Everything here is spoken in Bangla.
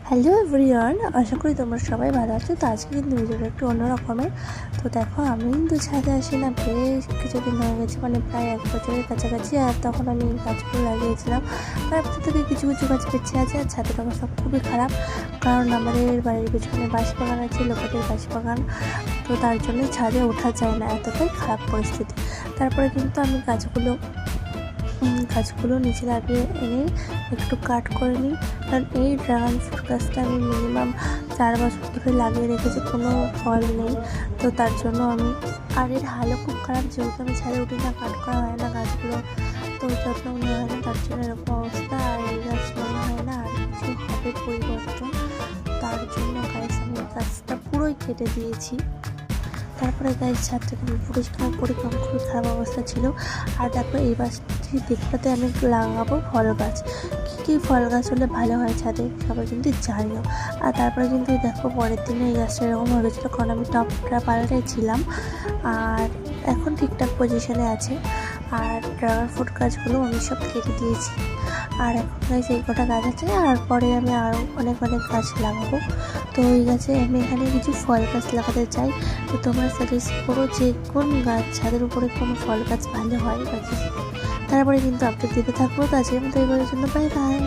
হ্যালো এভরিওয়ান, আশা করি তোমরা সবাই ভালো আছো। তো আজকে কিন্তু ভিডিওটা একটু অন্যরকমের। তো দেখো, আমি কিন্তু ছাদে আসি না বেশ কিছুদিন হয়ে গেছে, মানে প্রায় 1 বছরের কাছাকাছি। আর তখন আমি গাছগুলো লাগিয়েছিলাম, তারপর থেকে কিছু কিছু গাছ বেঁচে আছে। আর ছাদের অবস্থা খুবই খারাপ, কারণ আমাদের বাড়ির পেছনে বাঁশবাগান আছে, লোকেদের বাঁশবাগান। তো তার জন্য ছাদে ওঠা যায় না, এতটাই খারাপ পরিস্থিতি। তারপরে কিন্তু আমি গাছগুলো নিচে লাগিয়ে এনে একটু কাট করে নিই, কারণ এই ড্রাগন ফ্রুট গাছটা আমি মিনিমাম 4 বছর ধরে লাগিয়ে রেখেছি, কোনো ফল নেই। তো তার জন্য আমি, আর এর হালও খুব খারাপ, যেহেতু আমি ছাদে উঠি না, কাট করা হয় না গাছগুলো, তো যত্ন নেওয়া হয় না, তার জন্য এরকম অবস্থা। আর এই গাছ মনে হয় না আর কিছু হবে পরিবর্তন, তার জন্য আমি গাছটা পুরোই কেটে দিয়েছি। তারপরে গাছ ছাদটাকে আমি পরিষ্কার করে, কারণ খুবই খারাপ অবস্থা ছিল। আর তারপরে এই গাছটি দেখতে আমি লাগাবো ফল গাছ। কী ফল গাছ হলে ভালো হয় ছাদে সবাই কিন্তু জানিও। আর তারপরে কিন্তু দেখো, পরের দিনে এই গাছটা এরকম হয়ে গেছিলো, কারণ আমি টপটা পাল্টাইছিলাম। আর এখন ঠিকঠাক পজিশনে আছে। আর ড্রাগন ফ্রুট গাছগুলো আমি সব কেটে দিয়েছি। আর এখন গাছ এই কটা গাছ আছে, আর পরে আমি আরও অনেক অনেক গাছ লাগাবো। তো ওই গাছে আমি এখানে কিছু ফল গাছ লাগাতে চাই। তো তোমরা সাজেস্ট করো যে কোন গাছ ছাদের উপরে কোন ফল গাছ ভালো হয় বা কি। তারপরে কিন্তু আপডেট দিতে থাকবো। তো আজকের মতো এবারের জন্য বাই বাই।